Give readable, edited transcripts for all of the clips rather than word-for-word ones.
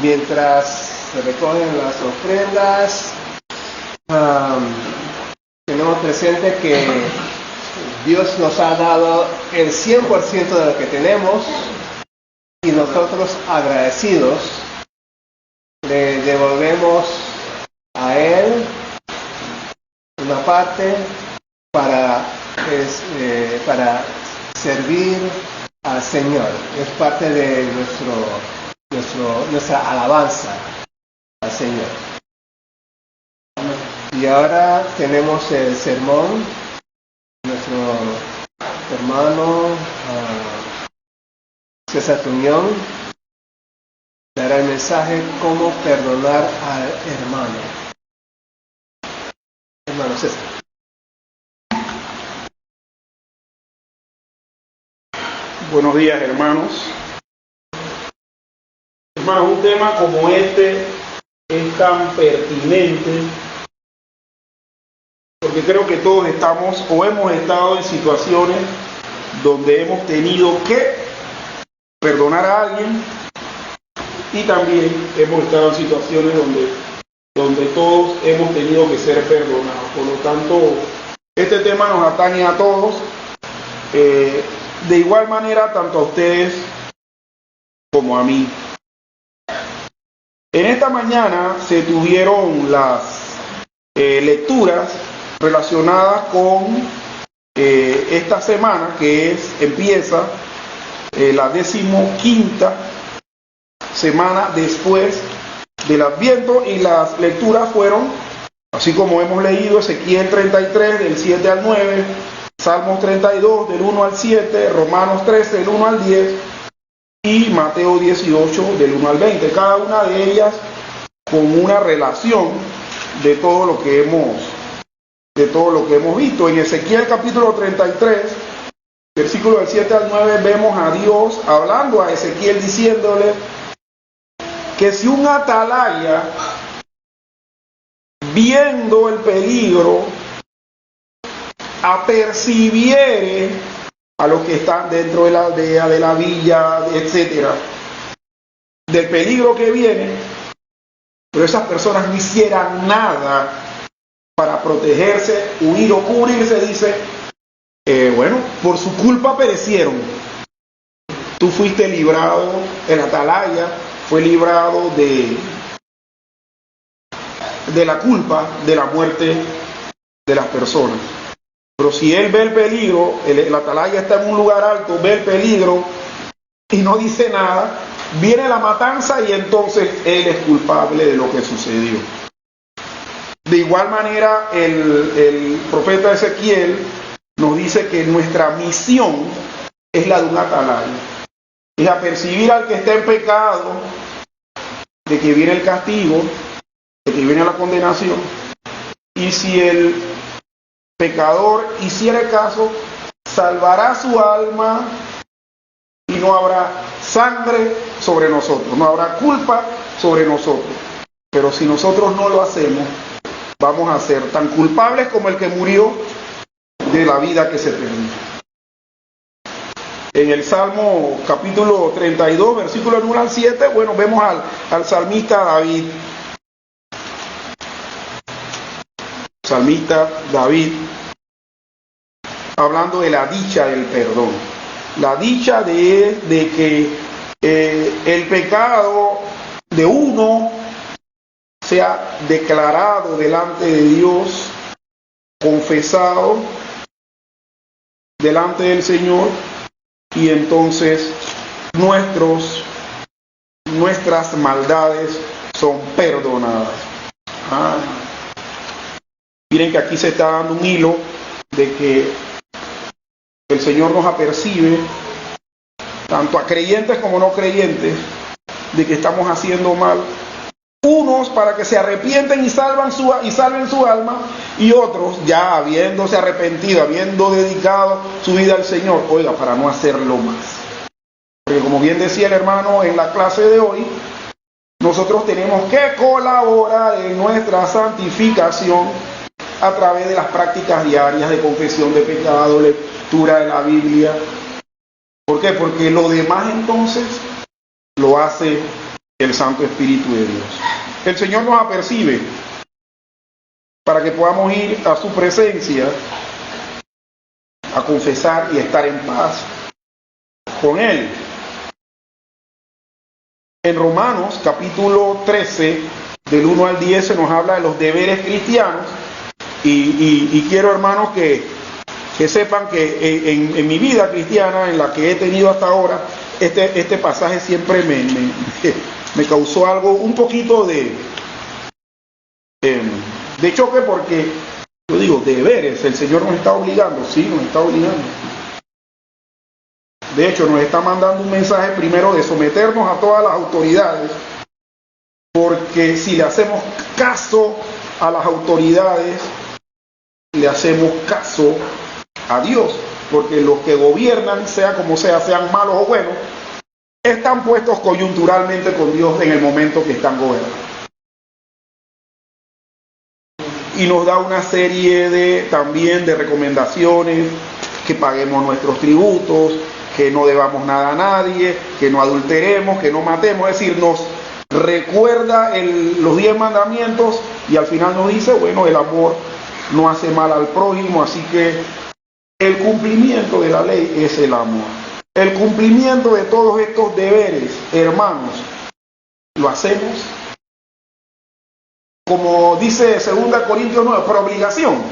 mientras se recogen las ofrendas, tenemos presente que Dios nos ha dado el 100% de lo que tenemos y nosotros agradecidos le devolvemos a Él una parte para servir al Señor. Es parte de nuestra alabanza al Señor. Y ahora tenemos el sermón. Nuestro hermano César Tuñón dará el mensaje cómo perdonar al hermano. Hermano César. Buenos días, hermanos. Hermanos, un tema como este es tan pertinente porque creo que todos estamos o hemos estado en situaciones donde hemos tenido que perdonar a alguien y también hemos estado en situaciones donde todos hemos tenido que ser perdonados. Por lo tanto, este tema nos atañe a todos. De igual manera, tanto a ustedes como a mí. En esta mañana se tuvieron las lecturas relacionadas con esta semana que empieza la 15ª semana después del Adviento, y las lecturas fueron, así como hemos leído, Ezequiel 33 del 7 al 9, Salmos 32 del 1 al 7, Romanos 13 del 1 al 10 y Mateo 18 del 1 al 20, cada una de ellas con una relación de todo lo que hemos visto. En Ezequiel capítulo 33, versículos del 7 al 9, vemos a Dios hablando a Ezequiel diciéndole que si un atalaya, viendo el peligro, apercibiere a los que están dentro de la aldea, de la villa, etcétera, del peligro que viene, pero esas personas no hicieran nada para protegerse, huir o cubrirse, dice, bueno, por su culpa perecieron. Tú fuiste librado, el atalaya fue librado de la culpa de la muerte de las personas. Pero si él ve el peligro, el atalaya está en un lugar alto, ve el peligro y no dice nada, viene la matanza y entonces él es culpable de lo que sucedió. De igual manera, el profeta Ezequiel nos dice que nuestra misión es la de un atalaya. Es apercibir al que está en pecado, de que viene el castigo, de que viene la condenación. Y si el pecador hiciere caso, salvará su alma y no habrá sangre sobre nosotros, no habrá culpa sobre nosotros. Pero si nosotros no lo hacemos, vamos a ser tan culpables como el que murió de la vida que se perdió. En el Salmo capítulo 32, versículos 1 al 7, bueno, vemos al salmista David. Salmista David, hablando de la dicha del perdón. La dicha de que el pecado de uno sea declarado delante de Dios, confesado delante del Señor, y entonces nuestras maldades son perdonadas. Miren que aquí se está dando un hilo de que el Señor nos apercibe, tanto a creyentes como no creyentes, de que estamos haciendo mal. Unos para que se arrepienten y salven su alma, y otros ya habiéndose arrepentido, habiendo dedicado su vida al Señor, oiga, para no hacerlo más. Porque como bien decía el hermano en la clase de hoy, nosotros tenemos que colaborar en nuestra santificación a través de las prácticas diarias de confesión de pecado, lectura de la Biblia. ¿Por qué? Porque lo demás entonces lo hace el Santo Espíritu de Dios. El Señor nos apercibe para que podamos ir a su presencia a confesar y estar en paz con Él. En Romanos capítulo 13, del 1 al 10, se nos habla de los deberes cristianos y quiero, hermanos, que sepan que en mi vida cristiana, en la que he tenido hasta ahora, este pasaje siempre me causó algo, un poquito de choque, porque yo digo, deberes, el Señor nos está obligando, sí, nos está obligando. De hecho, nos está mandando un mensaje primero de someternos a todas las autoridades, porque si le hacemos caso a las autoridades, le hacemos caso a Dios, porque los que gobiernan, sea como sea, sean malos o buenos, están puestos coyunturalmente con Dios en el momento que están gobernando. Y nos da una serie también de recomendaciones: que paguemos nuestros tributos, que no debamos nada a nadie, que no adulteremos, que no matemos. Es decir, nos recuerda los 10 mandamientos y al final nos dice, bueno, el amor no hace mal al prójimo, así que el cumplimiento de la ley es el amor. El cumplimiento de todos estos deberes, hermanos, ¿lo hacemos? Como dice 2 Corintios 9, ¿por obligación?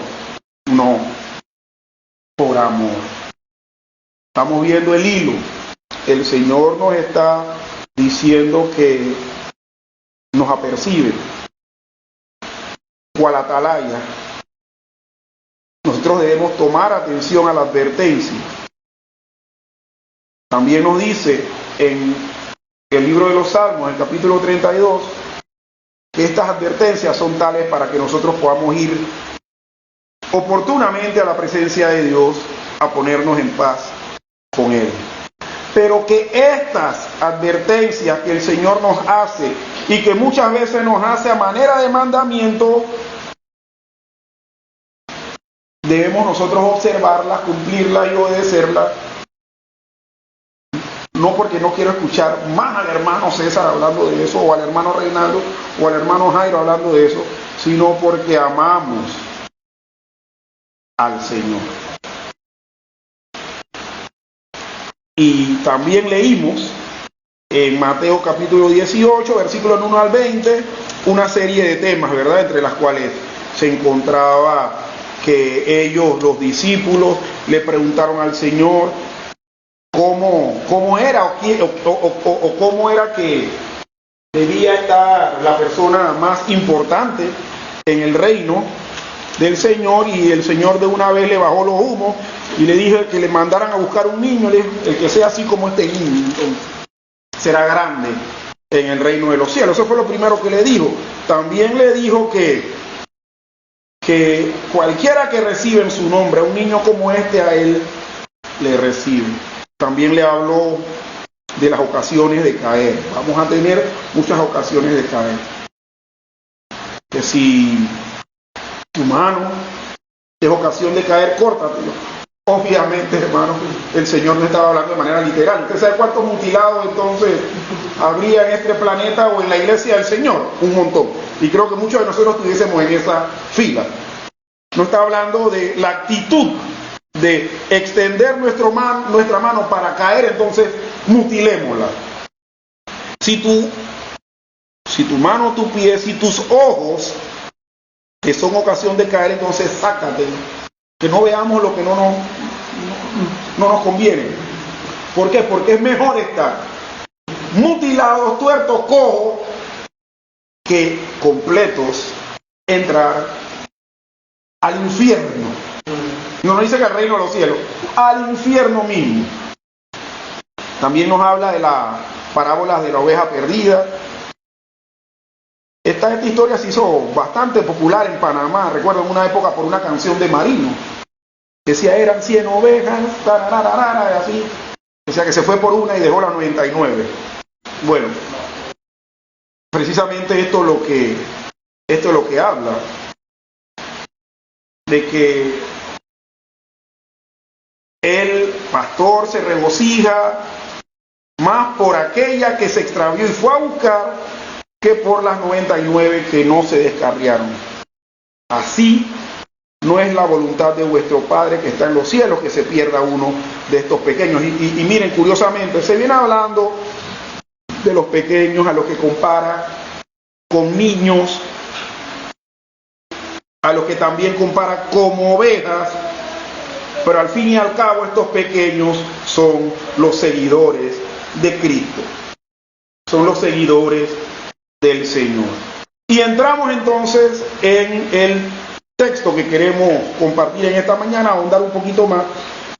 No, por amor. Estamos viendo el hilo. El Señor nos está diciendo que nos apercibe. Cual atalaya, nosotros debemos tomar atención a la advertencia. También nos dice en el libro de los Salmos, en el capítulo 32, que estas advertencias son tales para que nosotros podamos ir oportunamente a la presencia de Dios a ponernos en paz con Él. Pero que estas advertencias que el Señor nos hace y que muchas veces nos hace a manera de mandamiento, debemos nosotros observarlas, cumplirlas y obedecerlas. No porque no quiero escuchar más al hermano César hablando de eso, o al hermano Reinaldo, o al hermano Jairo hablando de eso, sino porque amamos al Señor. Y también leímos en Mateo capítulo 18, versículos 1 al 20, una serie de temas, ¿verdad?, entre las cuales se encontraba que ellos, los discípulos, le preguntaron al Señor cómo era o cómo era que debía estar la persona más importante en el reino del Señor, y el Señor de una vez le bajó los humos y le dijo que le mandaran a buscar un niño. Le dijo, el que sea así como este niño, entonces será grande en el reino de los cielos. Eso fue lo primero que le dijo. También le dijo que cualquiera que reciba en su nombre a un niño como este, a él le recibe. También le habló de las ocasiones de caer. Vamos a tener muchas ocasiones de caer. Que si tu mano es ocasión de caer, córtatelo. Obviamente, hermanos, el Señor no estaba hablando de manera literal. ¿Usted sabe cuántos mutilados entonces habría en este planeta o en la iglesia del Señor? Un montón. Y creo que muchos de nosotros estuviésemos en esa fila. No está hablando de la actitud de extender nuestra mano para caer, entonces mutilémosla. Si tu mano, tu pie, si tus ojos, que son ocasión de caer, entonces sácate. Que no veamos lo que no nos conviene. ¿Por qué? Porque es mejor estar mutilados, tuertos, cojos, que completos entrar al infierno. No dice que al reino de los cielos, al infierno mismo. También nos habla de las parábolas de la oveja perdida. Esta historia se hizo bastante popular en Panamá, recuerdo en una época, por una canción de Marino. Decía, eran 100 ovejas, y así. Decía que se fue por una y dejó las 99. Bueno, precisamente esto es lo que habla. De que el pastor se regocija más por aquella que se extravió y fue a buscar, que por las 99 que no se descarriaron. Así no es la voluntad de vuestro Padre que está en los cielos, que se pierda uno de estos pequeños. Y miren, curiosamente, se viene hablando de los pequeños, a los que compara con niños, a los que también compara como ovejas, pero al fin y al cabo estos pequeños son los seguidores de Cristo, son los seguidores del Señor. Y entramos entonces en el texto que queremos compartir en esta mañana, ahondar un poquito más,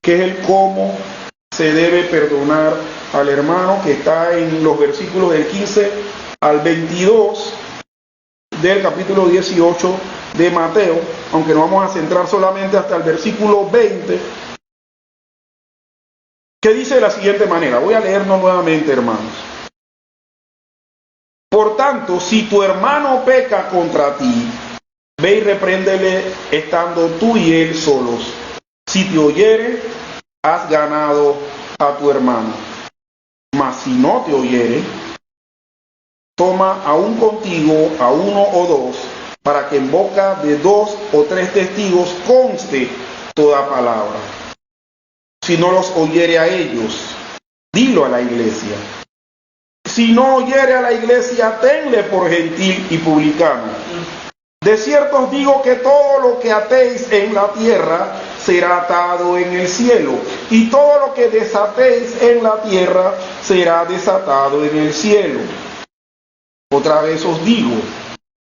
que es el cómo se debe perdonar al hermano, que está en los versículos del 15 al 22 del capítulo 18 de Mateo, aunque nos vamos a centrar solamente hasta el versículo 20, que dice de la siguiente manera. Voy a leerlo nuevamente, hermanos. Por tanto, si tu hermano peca contra ti, ve y repréndele estando tú y él solos. Si te oyere, has ganado a tu hermano. Mas si no te oyere, toma aún contigo a uno o dos, para que en boca de 2 o 3 testigos conste toda palabra. Si no los oyere a ellos, dilo a la iglesia. Si no oyere a la iglesia, tenle por gentil y publicano. De cierto os digo que todo lo que atéis en la tierra será atado en el cielo, y todo lo que desatéis en la tierra será desatado en el cielo. Otra vez os digo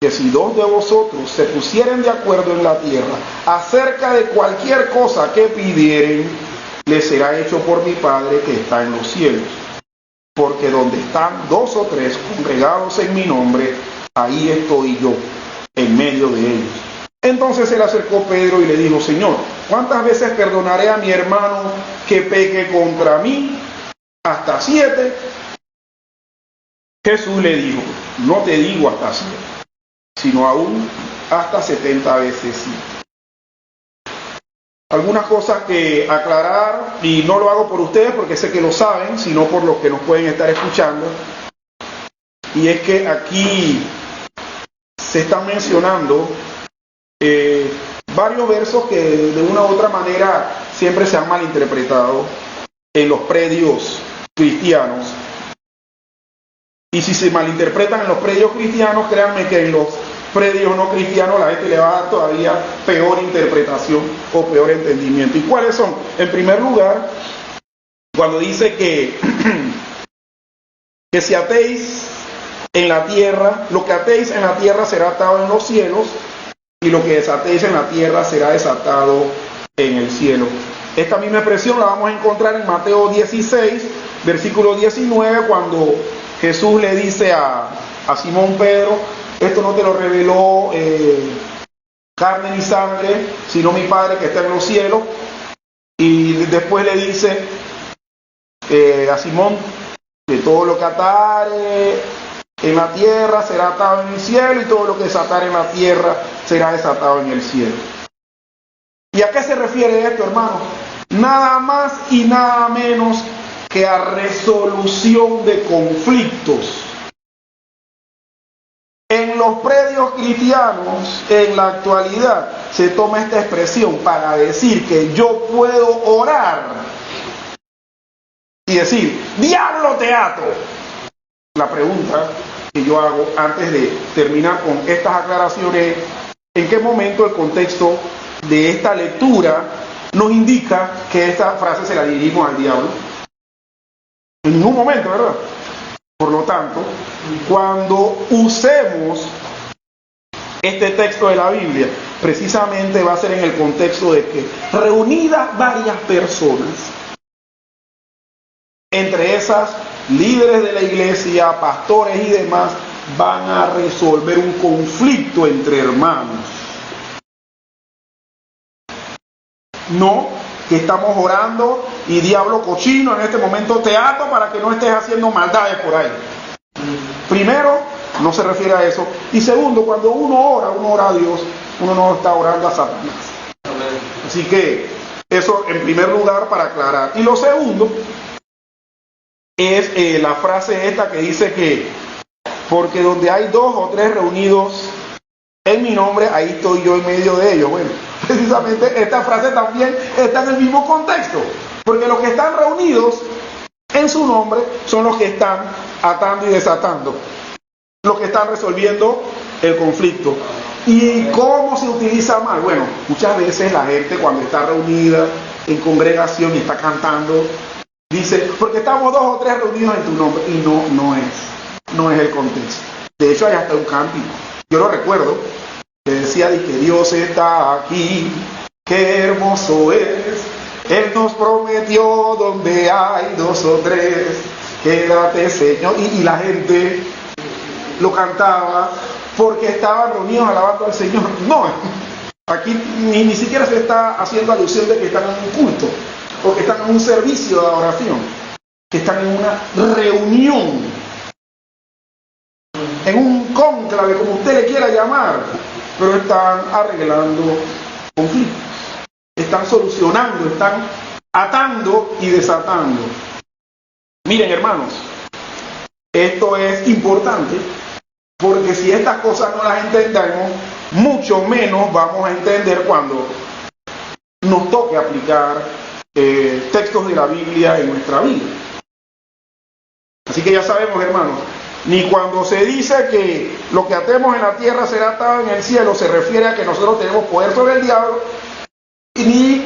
que si 2 de vosotros se pusieren de acuerdo en la tierra acerca de cualquier cosa que pidieren, les será hecho por mi Padre que está en los cielos. Porque donde están 2 o 3 congregados en mi nombre, ahí estoy yo, en medio de ellos. Entonces se le acercó Pedro y le dijo: Señor, ¿cuántas veces perdonaré a mi hermano que peque contra mí? ¿Hasta 7? Jesús le dijo: no te digo hasta 7, sino aún hasta 70 veces 7. Algunas cosas que aclarar, y no lo hago por ustedes porque sé que lo saben, sino por los que nos pueden estar escuchando. Y es que aquí se están mencionando varios versos que de una u otra manera siempre se han malinterpretado en los predios cristianos. Y si se malinterpretan en los predios cristianos, créanme que en los predios no cristianos la gente le va a dar todavía peor interpretación o peor entendimiento. ¿Y cuáles son? En primer lugar, cuando dice que si atéis en la tierra, lo que atéis en la tierra será atado en los cielos, y lo que desatéis en la tierra será desatado en el cielo. Esta misma expresión la vamos a encontrar en Mateo 16, versículo 19, cuando Jesús le dice a Simón Pedro: esto no te lo reveló carne ni sangre, sino mi Padre que está en los cielos. Y después le dice a Simón que todo lo que atare en la tierra será atado en el cielo, y todo lo que desatare en la tierra será desatado en el cielo. ¿Y a qué se refiere esto, hermano? Nada más y nada menos que a resolución de conflictos. En los predios cristianos, en la actualidad, se toma esta expresión para decir que yo puedo orar y decir: ¡diablo, te ato! La pregunta que yo hago antes de terminar con estas aclaraciones: ¿en qué momento el contexto de esta lectura nos indica que esta frase se la dirigimos al diablo? En ningún momento, ¿verdad? Por lo tanto, cuando usemos este texto de la Biblia, precisamente va a ser en el contexto de que reunidas varias personas, entre esas líderes de la iglesia, pastores y demás, van a resolver un conflicto entre hermanos. No que estamos orando y diablo cochino, en este momento te ato para que no estés haciendo maldades por ahí. Primero, no se refiere a eso. Y segundo, cuando uno ora a Dios, uno no está orando a Satanás. Así que eso en primer lugar para aclarar. Y lo segundo, es la frase esta que dice que, porque donde hay 2 o 3 reunidos en mi nombre, ahí estoy yo en medio de ellos. Bueno, precisamente esta frase también está en el mismo contexto, porque los que están reunidos en su nombre son los que están atando y desatando, los que están resolviendo el conflicto. ¿Y cómo se utiliza mal? Bueno, muchas veces la gente cuando está reunida en congregación y está cantando, dice, porque estamos 2 o 3 reunidos en tu nombre, y no es el contexto. De hecho, hay hasta un cántico, yo lo recuerdo, que decía, que Dios está aquí, qué hermoso es, Él nos prometió donde hay 2 o 3, quédate Señor, y la gente lo cantaba porque estaban reunidos alabando al Señor. No, aquí ni siquiera se está haciendo alusión de que están en un culto, o que están en un servicio de adoración, que están en una reunión, en un cónclave, como usted le quiera llamar, pero están arreglando conflictos, están solucionando, están atando y desatando. Miren, hermanos, esto es importante, porque si estas cosas no las entendemos, mucho menos vamos a entender cuando nos toque aplicar textos de la Biblia en nuestra vida. Así que ya sabemos, hermanos, ni cuando se dice que lo que atemos en la tierra será atado en el cielo, se refiere a que nosotros tenemos poder sobre el diablo, ni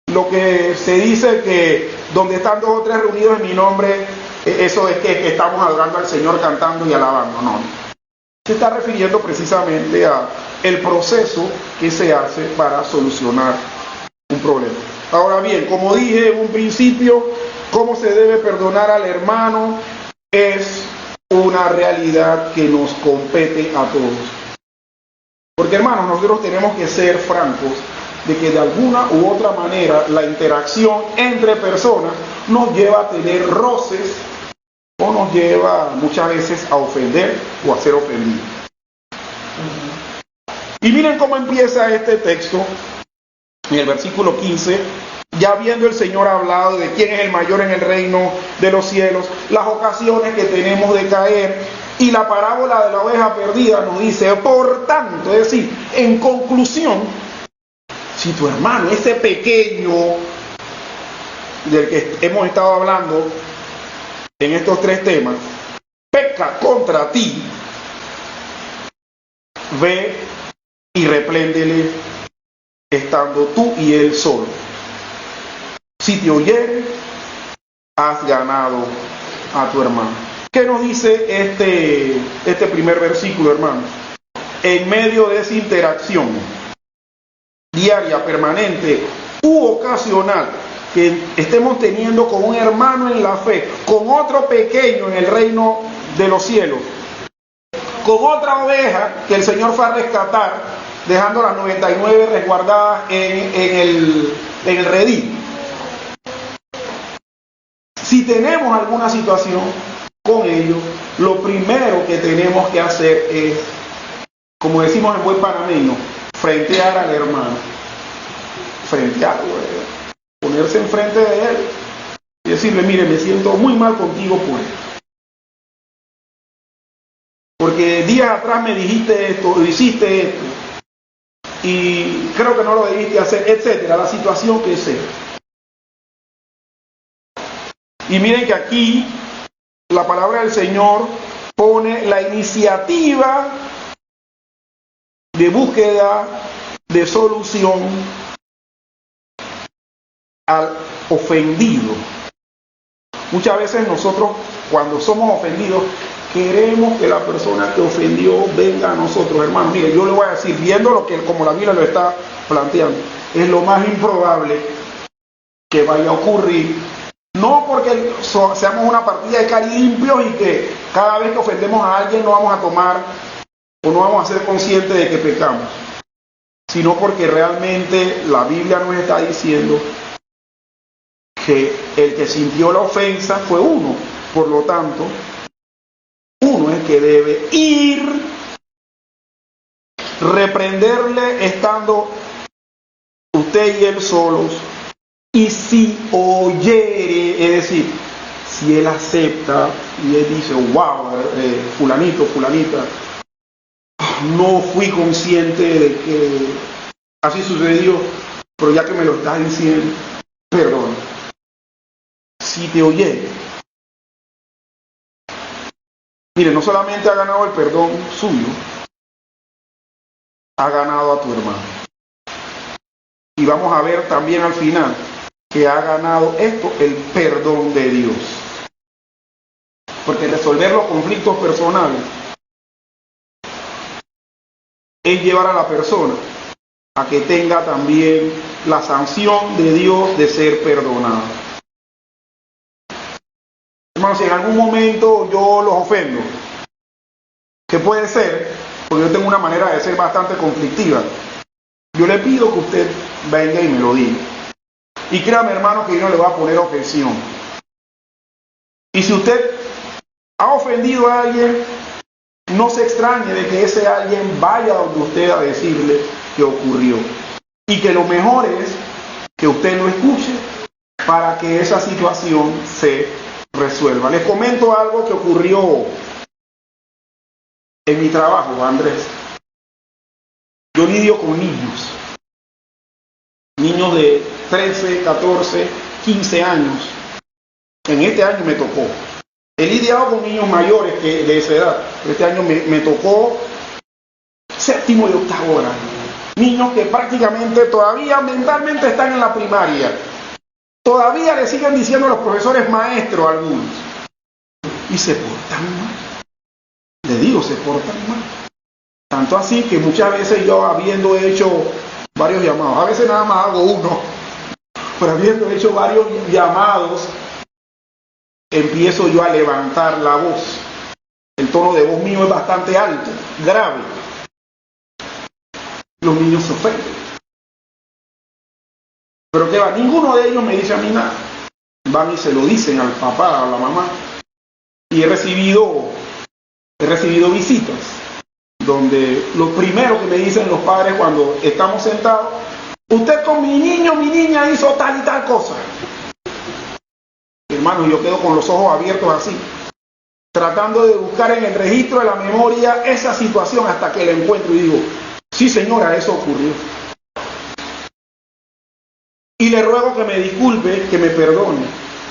lo que se dice que donde están 2 o 3 reunidos en mi nombre, eso es que estamos adorando al Señor cantando y alabando. No, se está refiriendo precisamente a el proceso que se hace para solucionar un problema. Ahora bien, como dije en un principio, cómo se debe perdonar al hermano es una realidad que nos compete a todos. Porque, hermanos, nosotros tenemos que ser francos de que de alguna u otra manera la interacción entre personas nos lleva a tener roces o nos lleva muchas veces a ofender o a ser ofendidos. Y miren cómo empieza este texto en el versículo 15, ya habiendo el Señor hablado de quién es el mayor en el reino de los cielos, las ocasiones que tenemos de caer, y la parábola de la oveja perdida nos dice, por tanto, es decir, en conclusión, si tu hermano, ese pequeño del que hemos estado hablando en estos 3 temas, peca contra ti, ve y repréndele estando tú y él solo. Si te oyere, has ganado a tu hermano. ¿Qué nos dice este primer versículo, hermanos? En medio de esa interacción diaria, permanente u ocasional que estemos teniendo con un hermano en la fe, con otro pequeño en el reino de los cielos, con otra oveja que el Señor fue a rescatar, dejando las 99 resguardadas en el redil. Si tenemos alguna situación con ellos, lo primero que tenemos que hacer es, como decimos en buen panameño, frentear al hermano. Frentearlo, ponerse enfrente de él y decirle, mire, me siento muy mal contigo por esto. Porque días atrás me dijiste esto, hiciste esto, y creo que no lo debiste hacer, etcétera, la situación que sea. Y miren que aquí la palabra del Señor pone la iniciativa de búsqueda de solución al ofendido. Muchas veces nosotros, cuando somos ofendidos, queremos que la persona que ofendió venga a nosotros, hermano. Mire, yo le voy a decir, viendo lo que como la Biblia lo está planteando, es lo más improbable que vaya a ocurrir. No porque seamos una partida de cari limpios y que cada vez que ofendemos a alguien no vamos a tomar o no vamos a ser conscientes de que pecamos, sino porque realmente la Biblia nos está diciendo que el que sintió la ofensa fue uno. Por lo tanto, uno es que debe ir, reprenderle estando usted y él solos, y si oyere, es decir, si él acepta y él dice, wow, fulanito, fulanita, no fui consciente de que así sucedió, pero ya que me lo estás diciendo, perdón. Si te oye, mire, no solamente ha ganado el perdón suyo, ha ganado a tu hermano. Y vamos a ver también al final que ha ganado esto, el perdón de Dios. Porque resolver los conflictos personales es llevar a la persona a que tenga también la sanción de Dios de ser perdonada. Hermanos, si en algún momento yo los ofendo, que puede ser, porque yo tengo una manera de ser bastante conflictiva, yo le pido que usted venga y me lo diga. Y créame, hermano, que yo no le voy a poner objeción. Y si usted ha ofendido a alguien, no se extrañe de que ese alguien vaya donde usted a decirle que ocurrió. Y que lo mejor es que usted lo escuche para que esa situación se resuelva. Les comento algo que ocurrió en mi trabajo, Andrés. Yo lidio con niños de 13, 14, 15 años. En este año me tocó. He lidiado con niños mayores que de esa edad. Este año me tocó séptimo y octavo grado. Niños que prácticamente todavía mentalmente están en la primaria. Todavía le siguen diciendo a los profesores maestros a algunos. Y se portan mal. Le digo, se portan mal. Tanto así que muchas veces yo, habiendo hecho varios llamados, a veces nada más hago uno, pero habiendo hecho varios llamados, empiezo yo a levantar la voz. El tono de voz mío es bastante alto, grave. Los niños se ofenden. Pero ¿qué va? Ninguno de ellos me dice a mí nada. Van y se lo dicen al papá, a la mamá. Y he recibido visitas donde lo primero que me dicen los padres cuando estamos sentados, usted con mi niño, mi niña hizo tal y tal cosa. Hermano, yo quedo con los ojos abiertos así, tratando de buscar en el registro de la memoria esa situación hasta que la encuentro y digo, sí señora, eso ocurrió. Y le ruego que me disculpe, que me perdone,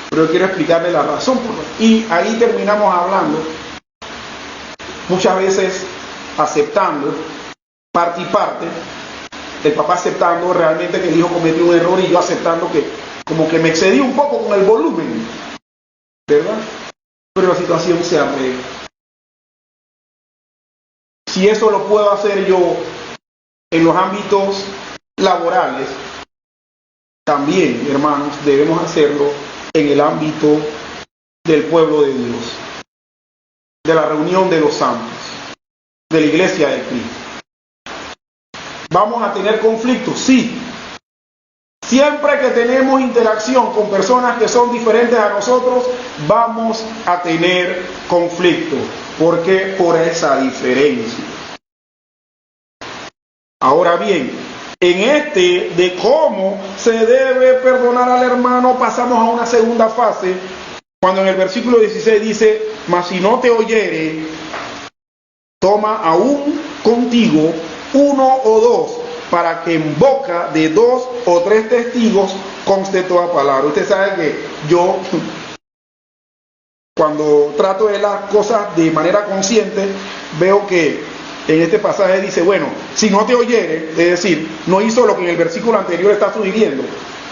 pero yo quiero explicarle la razón por la que. Y ahí terminamos hablando, muchas veces aceptando, parte y parte, el papá aceptando realmente que el hijo cometió un error y yo aceptando que como que me excedí un poco con el volumen, ¿verdad? Pero la situación se arregla. Si eso lo puedo hacer yo en los ámbitos laborales, también, hermanos, debemos hacerlo en el ámbito del pueblo de Dios, de la reunión de los santos, de la iglesia de Cristo. ¿Vamos a tener conflictos? Sí. Siempre que tenemos interacción con personas que son diferentes a nosotros, vamos a tener conflictos. ¿Por qué? Por esa diferencia. Ahora bien, en de cómo se debe perdonar al hermano, pasamos a una segunda fase, cuando en el versículo 16 dice, mas si no te oyere, toma aún contigo uno o dos, para que en boca de 2 o 3 testigos conste toda palabra. Usted sabe que yo, cuando trato de las cosas de manera consciente, veo que en este pasaje dice, bueno, si no te oyere, es decir, no hizo lo que en el versículo anterior está sugiriendo,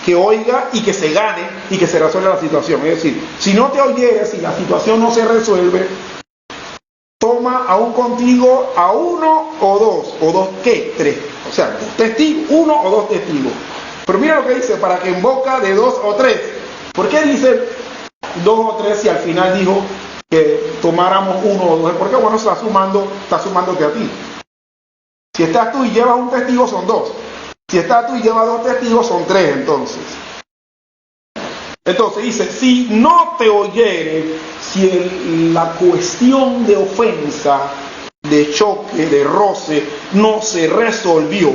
que oiga y que se gane y que se resuelva la situación. Es decir, si no te oyere, si la situación no se resuelve, toma aún contigo a 1 o 2, o 2, ¿qué? 3. O sea, 2 testigos, 1 o 2 testigos. Pero mira lo que dice, para que en boca de 2 o 3. ¿Por qué dice 2 o 3 si al final dijo que tomáramos 1 o 2? ¿Por qué? Bueno, está sumándote a ti. Si estás tú y llevas un testigo, son 2. Si estás tú y llevas 2 testigos, son 3 entonces. Entonces dice, si no te oyere, si la cuestión de ofensa, de choque, de roce, no se resolvió,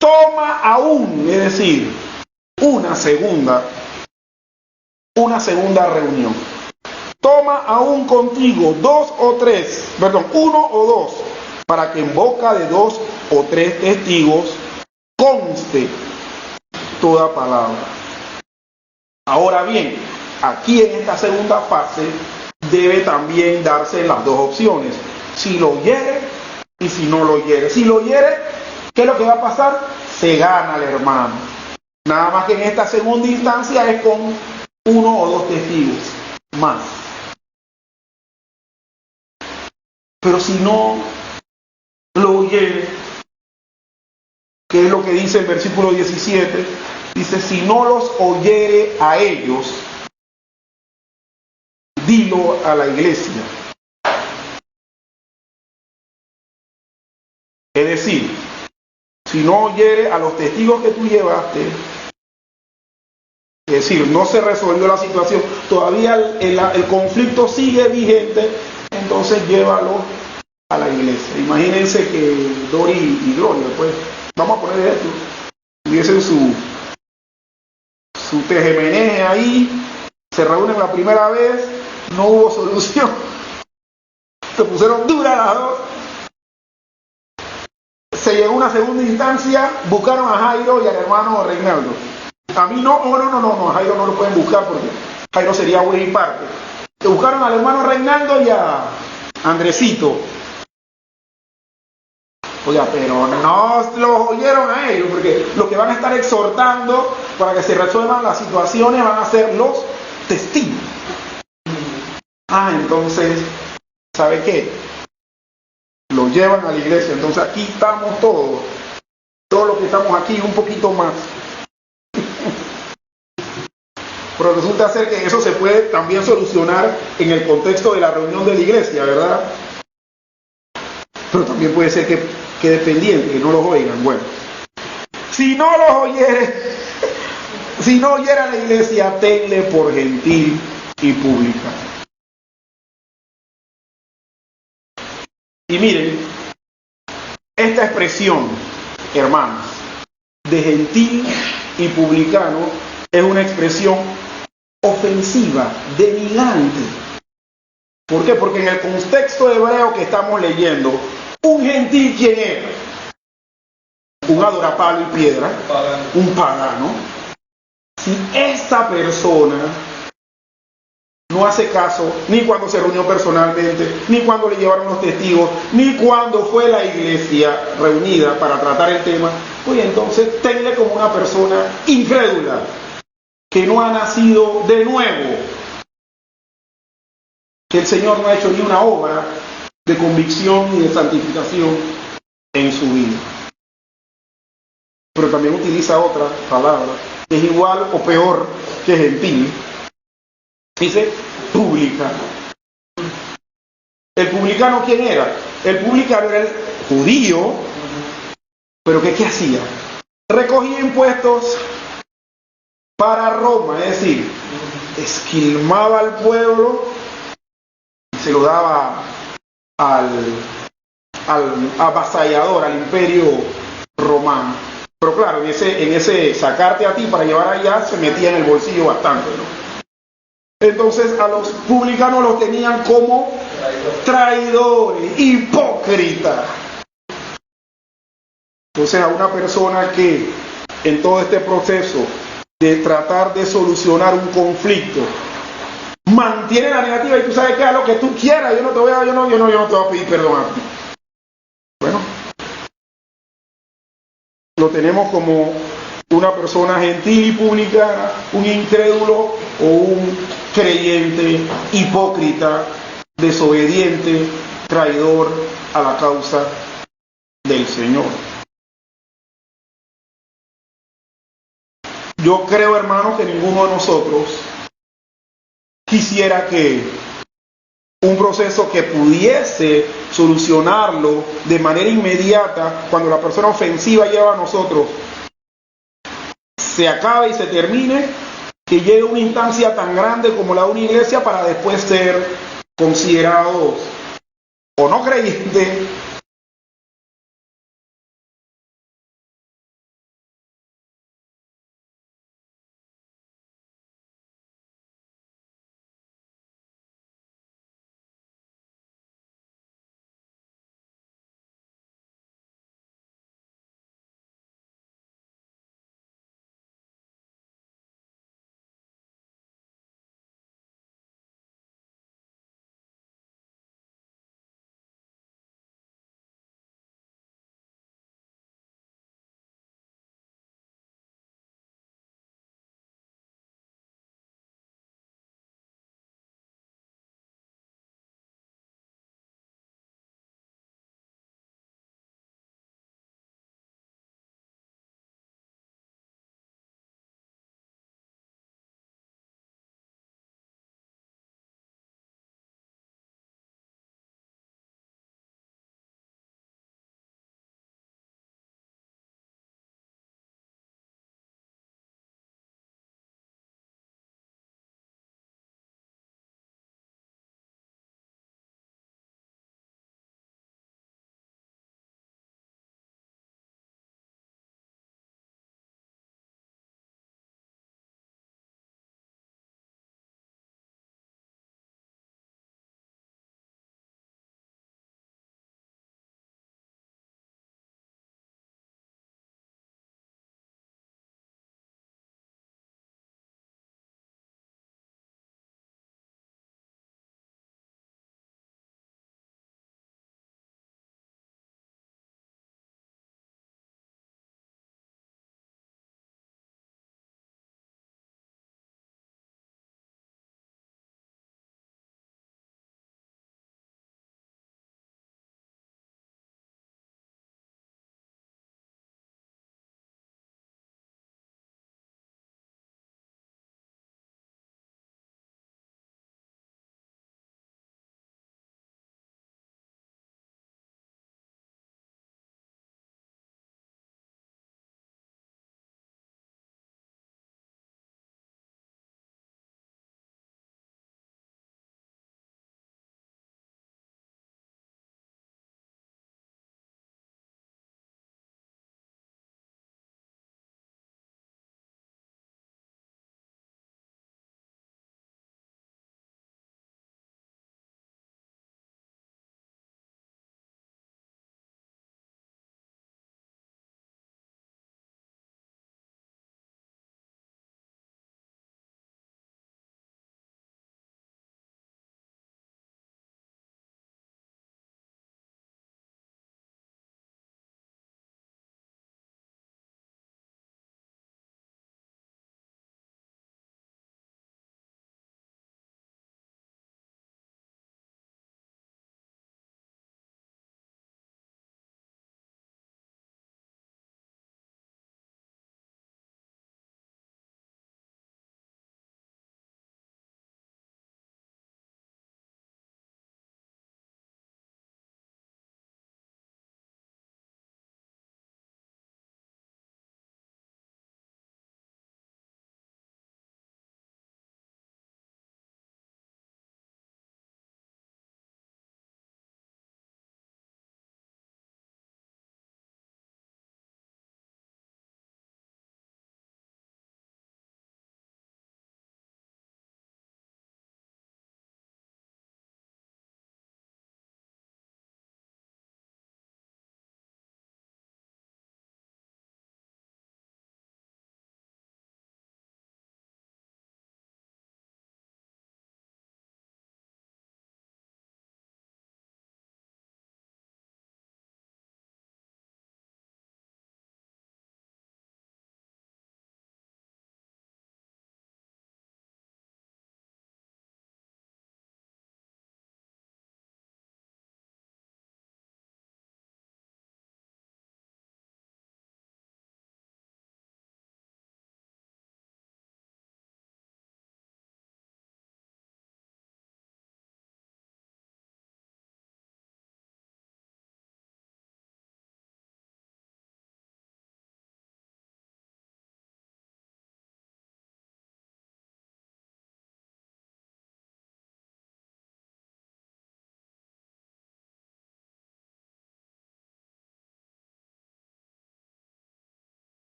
toma aún, es decir, una segunda una segunda reunión. Toma aún contigo uno o dos, para que en boca de 2 o 3 testigos conste toda palabra. Ahora bien, aquí en esta segunda fase debe también darse las dos opciones: si lo hiere y si no lo hiere. Si lo hiere, ¿qué es lo que va a pasar? Se gana al hermano. Nada más que en esta segunda instancia es con 1 o 2 testigos más. Pero si no lo hiere, ¿qué es lo que dice el versículo 17? Dice: si no los oyere a ellos, dilo a la iglesia. Es decir, si no oyere a los testigos que tú llevaste, es decir, no se resolvió la situación, todavía el conflicto sigue vigente, entonces llévalo a la iglesia. Imagínense que Dori y Gloria, pues, vamos a poner esto, tuviesen su tejemeneje ahí, se reúnen la primera vez, no hubo solución, se pusieron duras las dos, se llegó a una segunda instancia, buscaron a Jairo y al hermano Reinaldo. A mí no, a Jairo no lo pueden buscar porque Jairo sería buena y parte. Se buscaron al hermano Reinaldo y a Andresito. Oiga, pero no los oyeron a ellos, porque los que van a estar exhortando para que se resuelvan las situaciones van a ser los testigos. Entonces, ¿sabe qué? Lo llevan a la iglesia. Entonces aquí estamos todos los que estamos aquí, un poquito más. Pero resulta ser que eso se puede también solucionar en el contexto de la reunión de la iglesia, ¿verdad? Pero también puede ser que quede pendiente, que no los oigan. Bueno, si no los oyere, si no oyera la iglesia, tenle por gentil y pública. Y miren, esta expresión, hermanos, de gentil y publicano es una expresión ofensiva, denigrante. ¿Por qué? Porque en el contexto hebreo que estamos leyendo, un gentil, ¿quién era? Un adorapalo y piedra, un pagano. Si esa persona no hace caso, ni cuando se reunió personalmente, ni cuando le llevaron los testigos, ni cuando fue la iglesia reunida para tratar el tema, pues entonces tenle como una persona incrédula, que no ha nacido de nuevo, que el Señor no ha hecho ni una obra de convicción y de santificación en su vida. Pero también utiliza otra palabra, que es igual o peor que gentil. Dice publicano. ¿El publicano quién era? El publicano era el judío, pero ¿qué hacía? Recogía impuestos para Roma, es decir, esquilmaba al pueblo y se lo daba al avasallador, al imperio romano. Pero claro, en ese sacarte a ti para llevar allá se metía en el bolsillo bastante, ¿no? Entonces a los publicanos los tenían como traidores, hipócritas. Entonces a una persona que en todo este proceso de tratar de solucionar un conflicto mantiene la negativa y tú sabes que haz lo que tú quieras, yo no te voy a pedir perdón a ti. Bueno, lo tenemos como una persona gentil y publicana, un incrédulo o un creyente hipócrita, desobediente, traidor a la causa del Señor. Yo creo, hermanos, que ninguno de nosotros quisiera que un proceso que pudiese solucionarlo de manera inmediata, cuando la persona ofensiva lleva a nosotros, se acabe y se termine, que llegue a una instancia tan grande como la de una iglesia para después ser considerados o no creyentes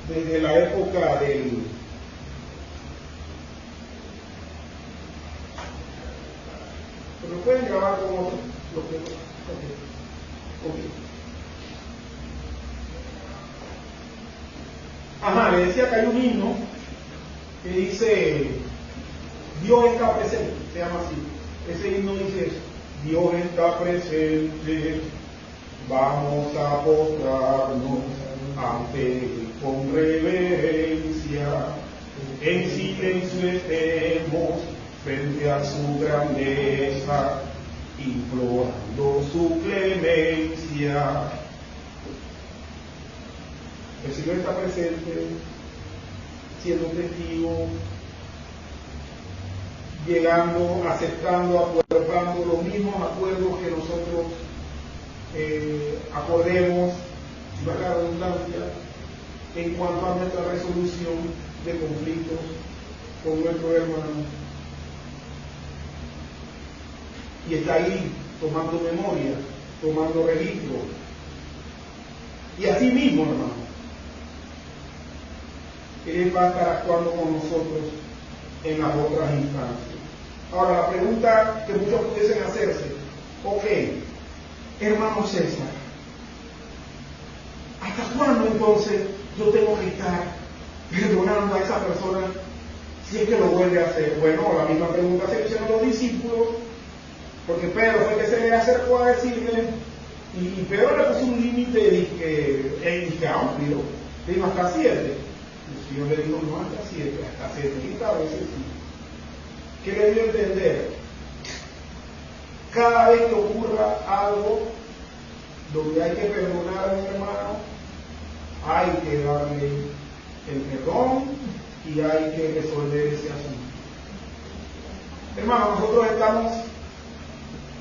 desde la época del pero pueden grabar con otro Ajá, le decía que hay un himno que dice Dios está presente, se llama así. Ese himno dice eso: Dios está presente, vamos a postrarnos ante Él con reverencia, en silencio estemos frente a su grandeza, implorando su clemencia. El Señor está presente, siendo testigo, llegando, aceptando, acuerdando los mismos acuerdos que nosotros acordemos, si va la redundancia, en cuanto a nuestra resolución de conflictos con nuestros hermanos. Y está ahí tomando memoria, tomando registro. Y así mismo, hermano, Él va a estar actuando con nosotros en las otras instancias. Ahora, la pregunta que muchos pudiesen hacerse: ok, hermano César, ¿hasta cuándo entonces yo tengo que estar perdonando a esa persona si es que lo vuelve a hacer? Bueno, la misma pregunta se hicieron los discípulos, porque Pedro fue el que se le acercó a decirle, y Pedro le puso un límite que amplio, le dijo hasta 7. El Señor le dijo no hasta 7, hasta 70 veces sí. ¿Qué le dio a entender? Cada vez que ocurra algo donde hay que perdonar a un hermano, hay que darle el perdón y hay que resolver ese asunto. Hermano, nosotros estamos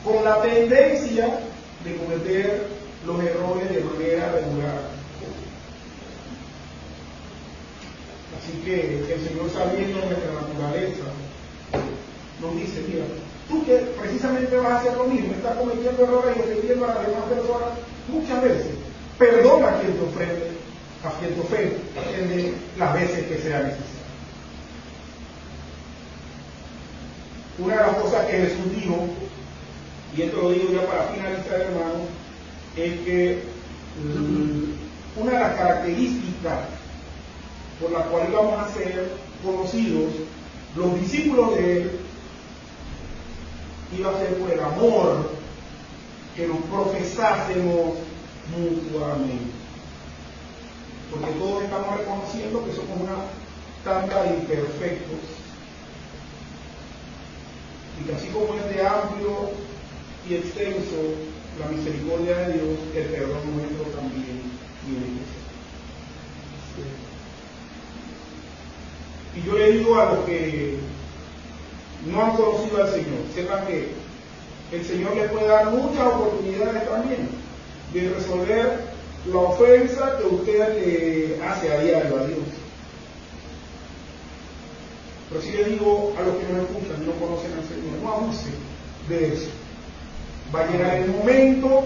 con la tendencia de cometer los errores de manera regular. Así que el Señor, sabiendo nuestra naturaleza, nos dice: mira, tú que precisamente vas a hacer lo mismo, estás cometiendo errores y ofendiendo a las demás personas muchas veces, perdona a quien te ofende, atiende las veces que sea necesario. Una de las cosas que Jesús dijo, y esto lo digo ya para finalizar, hermano, es que una de las características por la cual íbamos a ser conocidos los discípulos de Él iba a ser por el amor que nos profesásemos mutuamente, porque todos estamos reconociendo que somos una tanda de imperfectos y que así como es de amplio y extenso la misericordia de Dios, el perdón nuestro también tiene que ser. Y yo le digo a los que no han conocido al Señor, sepan que el Señor les puede dar muchas oportunidades también de resolver la ofensa que usted le hace a diario a Dios. Pero si le digo a los que no escuchan y no conocen al Señor, no abuse de eso. Va a llegar el momento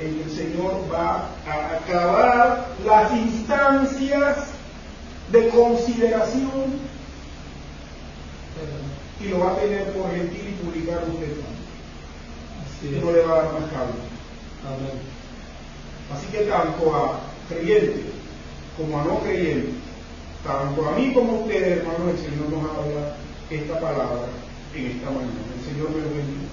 en que el Señor va a acabar las instancias de consideración y lo va a tener por gentil y publicar usted también. Y no le va a dar más cable. Amén. Así que tanto a creyentes como a no creyentes, tanto a mí como a ustedes, hermanos, el Señor nos habla esta palabra en esta mañana. El Señor me lo bendiga.